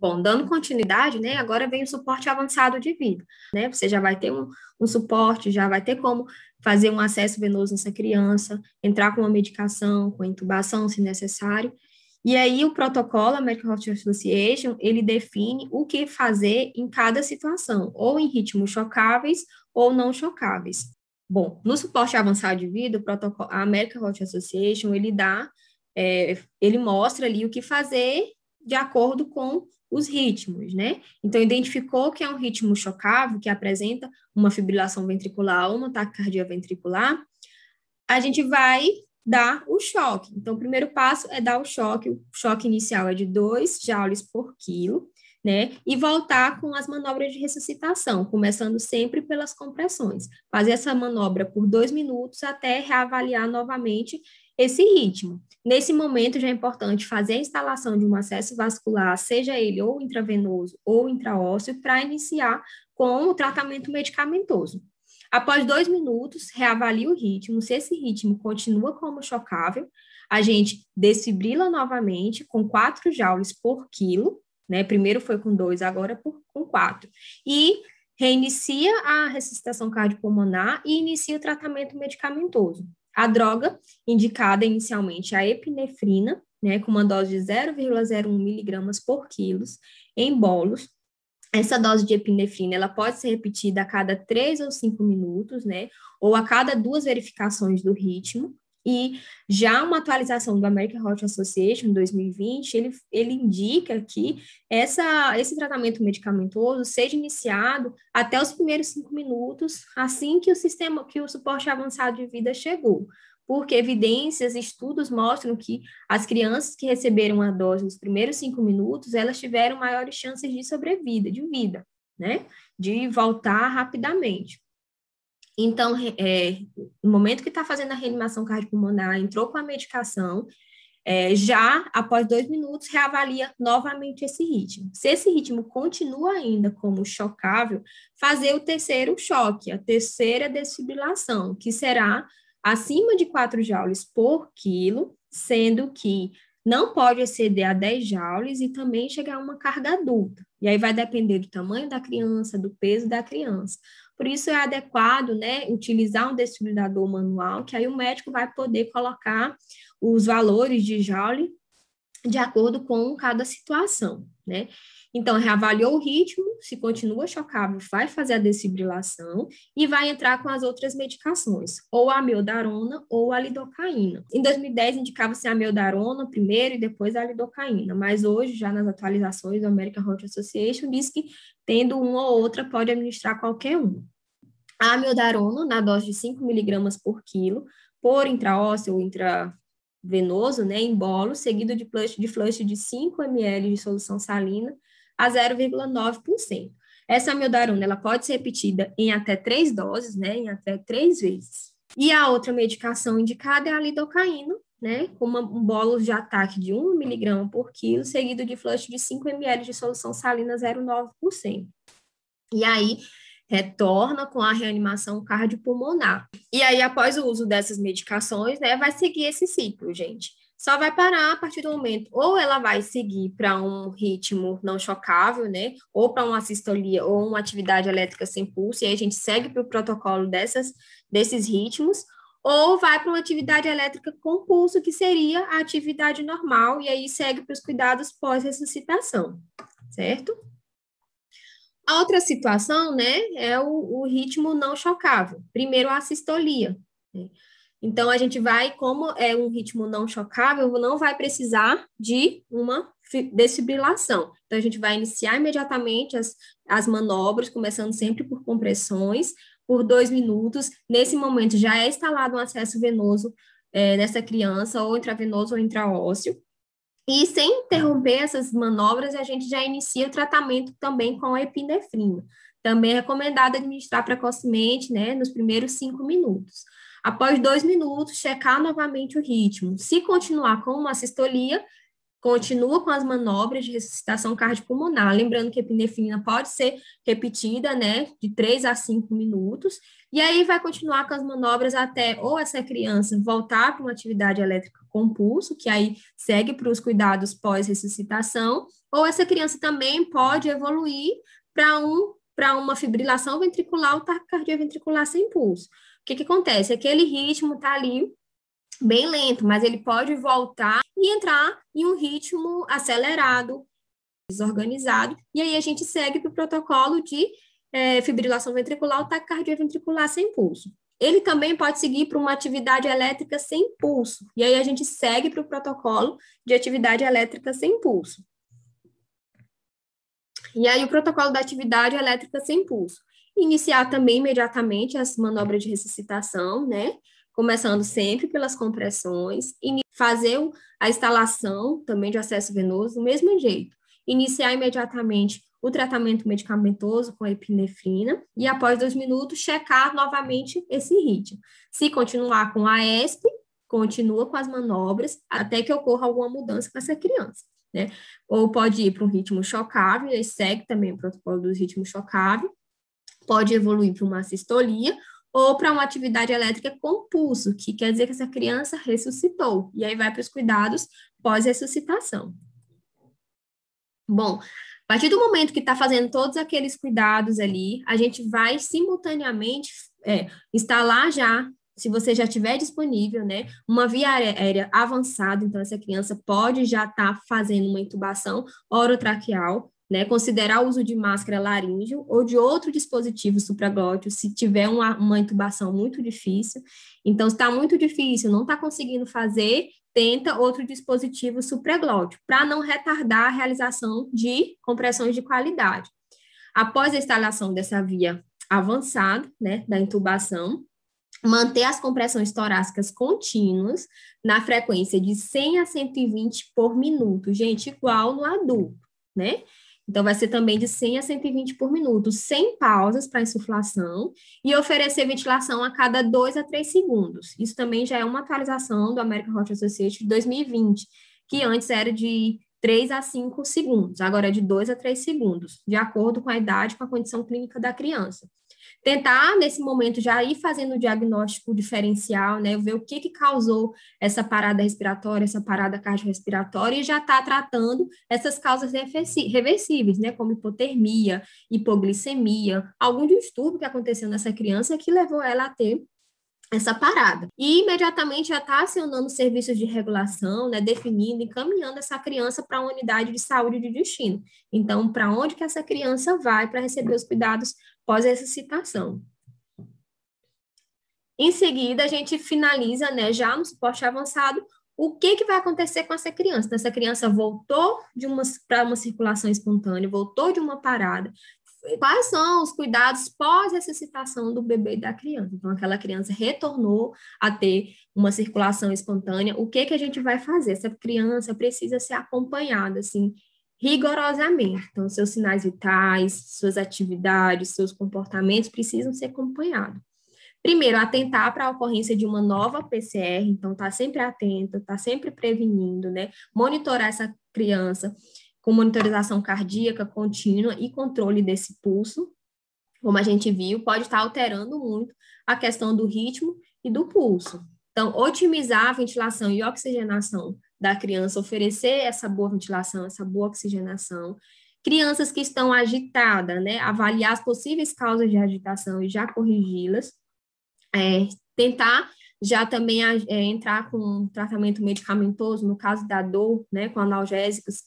Bom, dando continuidade, né, agora vem o suporte avançado de vida, né, você já vai ter um suporte, já vai ter como fazer um acesso venoso nessa criança, entrar com uma medicação, com intubação, se necessário, e aí o protocolo American Heart Association, ele define o que fazer em cada situação, ou em ritmos chocáveis ou não chocáveis. Bom, no suporte avançado de vida, o protocolo, a American Heart Association, ele mostra ali o que fazer de acordo com os ritmos, né? Então, identificou que é um ritmo chocável, que apresenta uma fibrilação ventricular ou uma taquicardia ventricular, a gente vai dar o choque. Então, o primeiro passo é dar o choque inicial é de 2 joules por quilo, né? E voltar com as manobras de ressuscitação, começando sempre pelas compressões. Fazer essa manobra por 2 minutos até reavaliar novamente esse ritmo. Nesse momento, já é importante fazer a instalação de um acesso vascular, seja ele ou intravenoso ou intraósseo, para iniciar com o tratamento medicamentoso. Após 2 minutos, reavalie o ritmo. Se esse ritmo continua como chocável, a gente desfibrila novamente com 4 joules por quilo, né? Primeiro foi com 2, agora com 4. E reinicia a ressuscitação cardiopulmonar e inicia o tratamento medicamentoso. A droga indicada inicialmente é a epinefrina, né, com uma dose de 0,01 miligramas por quilo em bolos. Essa dose de epinefrina, ela pode ser repetida a cada 3 ou 5 minutos, né, ou a cada 2 verificações do ritmo. E já uma atualização do American Heart Association, em 2020, ele indica que esse tratamento medicamentoso seja iniciado até os primeiros 5 minutos, assim que o suporte avançado de vida chegou, porque evidências, estudos mostram que as crianças que receberam a dose nos primeiros 5 minutos, elas tiveram maiores chances de sobrevida, de vida, né, de voltar rapidamente. Então, no momento que está fazendo a reanimação cardiopulmonar, entrou com a medicação, já após 2 minutos, reavalia novamente esse ritmo. Se esse ritmo continua ainda como chocável, fazer o terceiro choque, a terceira desfibrilação, que será acima de 4 joules por quilo, sendo que não pode exceder a 10 joules e também chegar a uma carga adulta. E aí vai depender do tamanho da criança, do peso da criança. Por isso é adequado, né, utilizar um desfibrilador manual, que aí o médico vai poder colocar os valores de joule de acordo com cada situação, né? Então, reavaliou o ritmo, se continua chocável, vai fazer a desfibrilação e vai entrar com as outras medicações, ou a amiodarona ou a lidocaína. Em 2010, indicava-se a amiodarona primeiro e depois a lidocaína, mas hoje, já nas atualizações do American Heart Association, diz que tendo uma ou outra, pode administrar qualquer uma. A amiodarona, na dose de 5 miligramas por quilo, por intraósseo ou intravenoso, né, em bolo, seguido de flush de 5 ml de solução salina a 0,9%. Essa amiodarona, ela pode ser repetida em até 3 doses, né, em até 3 vezes. E a outra medicação indicada é a lidocaína, né, com um bolo de ataque de 1 miligrama por quilo, seguido de flush de 5 ml de solução salina 0,9%. E aí, retorna com a reanimação cardiopulmonar. E aí, após o uso dessas medicações, né, vai seguir esse ciclo, gente. Só vai parar a partir do momento, ou ela vai seguir para um ritmo não chocável, né, ou para uma sistolia, ou uma atividade elétrica sem pulso, e aí a gente segue para o protocolo desses ritmos, ou vai para uma atividade elétrica com pulso, que seria a atividade normal, e aí segue para os cuidados pós-ressuscitação, certo? A outra situação, né, é o ritmo não chocável. Primeiro, a sistolia, né? Então, a gente vai, como é um ritmo não chocável, não vai precisar de uma desfibrilação. Então, a gente vai iniciar imediatamente as manobras, começando sempre por compressões, por 2 minutos. Nesse momento, já é instalado um acesso venoso nessa criança, ou intravenoso ou intraósseo. E sem interromper essas manobras, a gente já inicia o tratamento também com a epinefrina. Também é recomendado administrar precocemente, né, nos primeiros 5 minutos. Após 2 minutos, checar novamente o ritmo. Se continuar com uma sistolia, continua com as manobras de ressuscitação cardiopulmonar. Lembrando que a epinefrina pode ser repetida, né, de 3 a 5 minutos. E aí vai continuar com as manobras até ou essa criança voltar para uma atividade elétrica com pulso, que aí segue para os cuidados pós-ressuscitação, ou essa criança também pode evoluir para uma fibrilação ventricular ou taquicardia ventricular sem pulso. O que acontece? Aquele ritmo está ali bem lento, mas ele pode voltar e entrar em um ritmo acelerado, desorganizado, e aí a gente segue para o protocolo de fibrilação ventricular ou taquicardia ventricular sem pulso. Ele também pode seguir para uma atividade elétrica sem pulso, e aí a gente segue para o protocolo de atividade elétrica sem pulso. E aí o protocolo da atividade elétrica sem pulso. Iniciar também imediatamente as manobras de ressuscitação, né? Começando sempre pelas compressões, fazer a instalação também de acesso venoso do mesmo jeito. Iniciar imediatamente o tratamento medicamentoso com a epinefrina e após 2 minutos checar novamente esse ritmo. Se continuar com a ESP, continua com as manobras até que ocorra alguma mudança com essa criança, né? Ou pode ir para um ritmo chocável, e segue também o protocolo dos ritmos chocáveis, pode evoluir para uma sistolia ou para uma atividade elétrica com pulso, que quer dizer que essa criança ressuscitou, e aí vai para os cuidados pós-ressuscitação. Bom, a partir do momento que está fazendo todos aqueles cuidados ali, a gente vai simultaneamente instalar já, se você já tiver disponível, né, uma via aérea avançada, então essa criança pode já estar fazendo uma intubação orotraqueal, né, considerar o uso de máscara laríngeo ou de outro dispositivo supraglóteo, se tiver uma intubação muito difícil. Então, se está muito difícil, não está conseguindo fazer, tenta outro dispositivo supraglóteo, para não retardar a realização de compressões de qualidade. Após a instalação dessa via avançada, né, da intubação, manter as compressões torácicas contínuas na frequência de 100 a 120 por minuto, gente, igual no adulto, né? Então, vai ser também de 100 a 120 por minuto, sem pausas para insuflação, e oferecer ventilação a cada 2 a 3 segundos. Isso também já é uma atualização do American Heart Association de 2020, que antes era de 3 a 5 segundos, agora é de 2 a 3 segundos, de acordo com a idade e com a condição clínica da criança. Tentar, nesse momento, já ir fazendo o diagnóstico diferencial, né, ver o que causou essa parada respiratória, essa parada cardiorrespiratória, e já está tratando essas causas reversíveis, né, como hipotermia, hipoglicemia, algum distúrbio que aconteceu nessa criança que levou ela a ter essa parada. E imediatamente já está acionando serviços de regulação, né, definindo, encaminhando essa criança para a unidade de saúde de destino. Então, para onde que essa criança vai para receber os cuidados pós-ressuscitação. Em seguida, a gente finaliza, né, já no suporte avançado, o que vai acontecer com essa criança. Então, essa criança voltou para uma circulação espontânea, voltou de uma parada. Quais são os cuidados pós-ressuscitação do bebê e da criança? Então, aquela criança retornou a ter uma circulação espontânea. O que a gente vai fazer? Essa criança precisa ser acompanhada, assim, rigorosamente. Então, seus sinais vitais, suas atividades, seus comportamentos precisam ser acompanhados. Primeiro, atentar para a ocorrência de uma nova PCR, então, tá sempre atento, tá sempre prevenindo, né? Monitorar essa criança com monitorização cardíaca contínua e controle desse pulso, como a gente viu, pode estar alterando muito a questão do ritmo e do pulso. Então, otimizar a ventilação e oxigenação da criança, oferecer essa boa ventilação, essa boa oxigenação. Crianças que estão agitadas, né, avaliar as possíveis causas de agitação e já corrigi-las. Tentar já também entrar com um tratamento medicamentoso, no caso da dor, né, com analgésicos,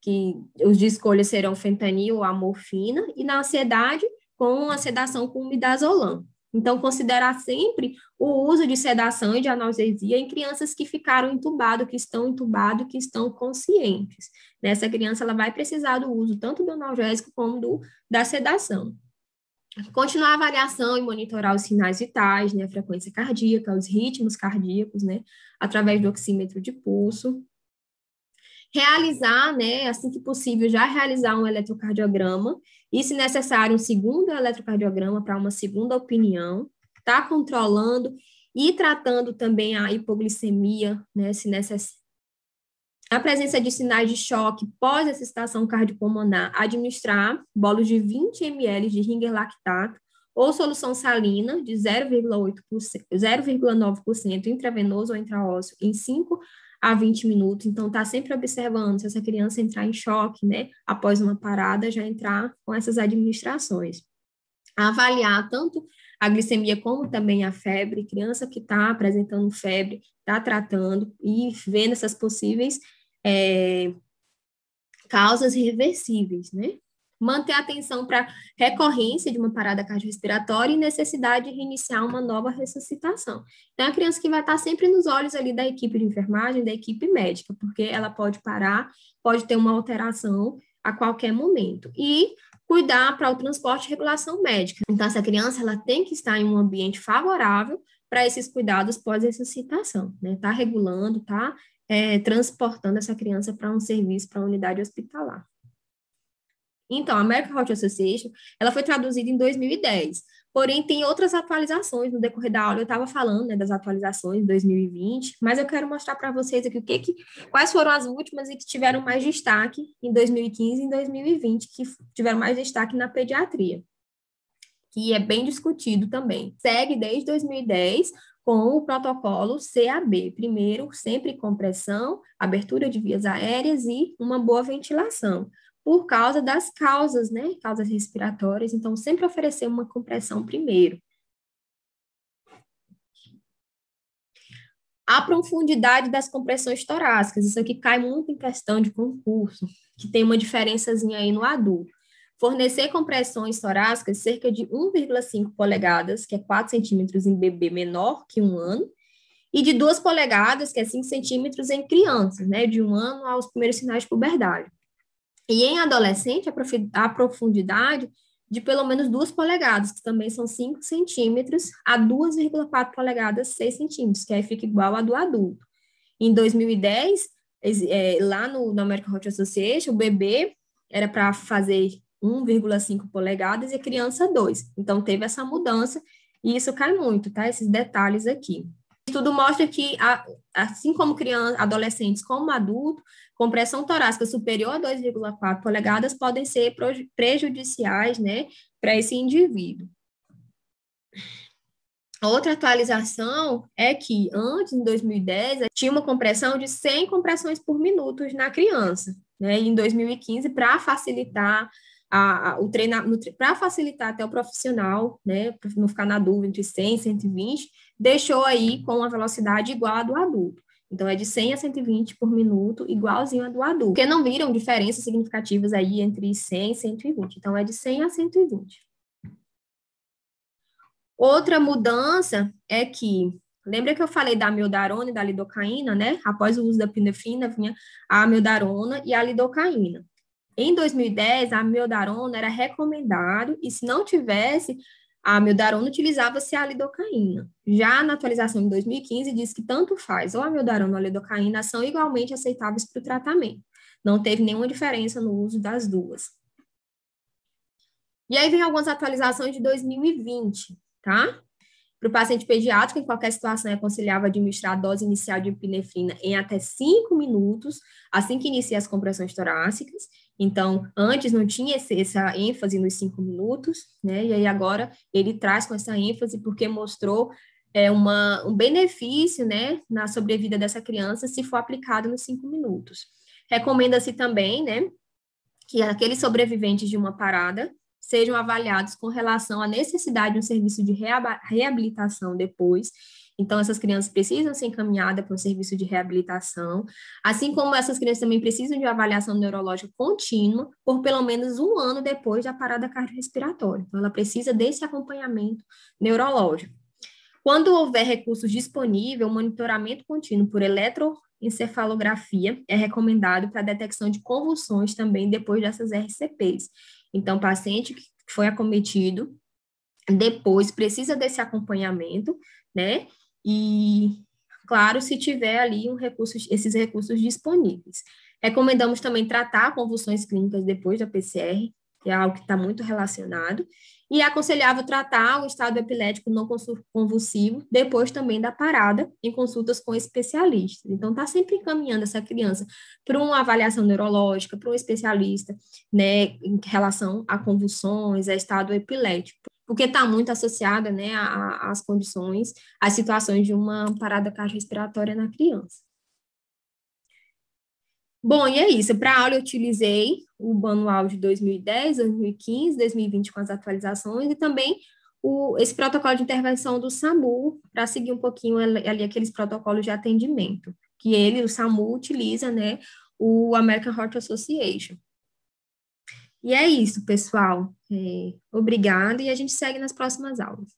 que os de escolha serão fentanil ou a morfina, e na ansiedade, com a sedação com midazolam. Então, considerar sempre o uso de sedação e de analgesia em crianças que ficaram entubadas, que estão conscientes. Nessa criança, ela vai precisar do uso tanto do analgésico como da sedação. Continuar a avaliação e monitorar os sinais vitais, né, a frequência cardíaca, os ritmos cardíacos, né, através do oxímetro de pulso. Realizar, né, assim que possível, já realizar um eletrocardiograma e, se necessário, um segundo eletrocardiograma para uma segunda opinião, tá controlando e tratando também a hipoglicemia, né, se necessário. A presença de sinais de choque pós essa estação cardiopulmonar, administrar bolos de 20 ml de Ringer lactato ou solução salina de 0,8%, 0,9% intravenoso ou intraósseo em 5 a 20 minutos. Então, está sempre observando se essa criança entrar em choque, né, após uma parada, já entrar com essas administrações. Avaliar tanto a glicemia como também a febre, criança que está apresentando febre, está tratando e vendo essas possíveis causas reversíveis, né? Manter atenção para recorrência de uma parada cardiorrespiratória e necessidade de reiniciar uma nova ressuscitação. Então, a criança que vai estar sempre nos olhos ali da equipe de enfermagem, da equipe médica, porque ela pode parar, pode ter uma alteração a qualquer momento. E cuidar para o transporte e regulação médica. Então, essa criança ela tem que estar em um ambiente favorável para esses cuidados pós-ressuscitação, né? Tá regulando, tá transportando essa criança para um serviço, para uma unidade hospitalar. Então, a American Heart Association, ela foi traduzida em 2010, porém tem outras atualizações no decorrer da aula. Eu estava falando, né, das atualizações de 2020, mas eu quero mostrar para vocês aqui quais foram as últimas e que tiveram mais destaque em 2015 e em 2020, que tiveram mais destaque na pediatria, que é bem discutido também. Segue desde 2010 com o protocolo CAB. Primeiro, sempre compressão, abertura de vias aéreas e uma boa ventilação, por causa das causas, né? Causas respiratórias, então sempre oferecer uma compressão primeiro. A profundidade das compressões torácicas, isso aqui cai muito em questão de concurso, que tem uma diferençazinha aí no adulto. Fornecer compressões torácicas cerca de 1,5 polegadas, que é 4 centímetros em bebê menor que 1 ano, e de 2 polegadas, que é 5 centímetros em crianças, né, de 1 ano aos primeiros sinais de puberdade. E em adolescente, a profundidade de pelo menos 2 polegadas, que também são 5 centímetros, a 2,4 polegadas, 6 centímetros, que aí fica igual a do adulto. Em 2010, lá no American Heart Association, o bebê era para fazer 1,5 polegadas e a criança 2. Então, teve essa mudança e isso cai muito, tá? Esses detalhes aqui. O estudo mostra que, assim como crianças, adolescentes como adultos, compressão torácica superior a 2,4 polegadas podem ser prejudiciais, né, para esse indivíduo. Outra atualização é que antes, em 2010, tinha uma compressão de 100 compressões por minuto na criança, né? E em 2015, para facilitar o treinamento, para facilitar até o profissional, né, para não ficar na dúvida entre 100 e 120, deixou aí com uma velocidade igual à do adulto. Então, é de 100 a 120 por minuto, igualzinho a do adulto. Porque não viram diferenças significativas aí entre 100 e 120. Então, é de 100 a 120. Outra mudança é que, lembra que eu falei da amiodarona e da lidocaína, né? Após o uso da epinefrina, vinha a amiodarona e a lidocaína. Em 2010, a amiodarona era recomendado, e se não tivesse a amiodarona, utilizava-se a lidocaína. Já na atualização de 2015, diz que tanto faz, ou a amiodarona ou a lidocaína são igualmente aceitáveis para o tratamento. Não teve nenhuma diferença no uso das duas. E aí vem algumas atualizações de 2020, tá? Para o paciente pediátrico, em qualquer situação, é aconselhável administrar a dose inicial de epinefrina em até 5 minutos, assim que inicia as compressões torácicas. Então, antes não tinha essa ênfase nos 5 minutos, né? E aí agora ele traz com essa ênfase porque mostrou um benefício, né, na sobrevida dessa criança se for aplicado nos 5 minutos. Recomenda-se também, né, que aqueles sobreviventes de uma parada sejam avaliados com relação à necessidade de um serviço de reabilitação depois. Então, essas crianças precisam ser encaminhadas para um serviço de reabilitação, assim como essas crianças também precisam de avaliação neurológica contínua por pelo menos 1 ano depois da parada cardiorrespiratória. Então, ela precisa desse acompanhamento neurológico. Quando houver recursos disponíveis, o monitoramento contínuo por eletroencefalografia é recomendado para a detecção de convulsões também depois dessas RCPs. Então, o paciente que foi acometido depois precisa desse acompanhamento, né? E, claro, se tiver ali esses recursos disponíveis. Recomendamos também tratar convulsões clínicas depois da PCR, que é algo que está muito relacionado, e é aconselhável tratar o estado epilético não convulsivo depois também da parada, em consultas com especialistas. Então, está sempre encaminhando essa criança para uma avaliação neurológica, para um especialista, né, em relação a convulsões, a estado epilético. porque está muito associada, né, às condições, às situações de uma parada cardiorrespiratória na criança. Bom, e é isso. Para a aula eu utilizei o manual de 2010, 2015, 2020 com as atualizações e também esse protocolo de intervenção do SAMU para seguir um pouquinho ali aqueles protocolos de atendimento, que o SAMU utiliza, né, o American Heart Association. E é isso, pessoal. Obrigada e a gente segue nas próximas aulas.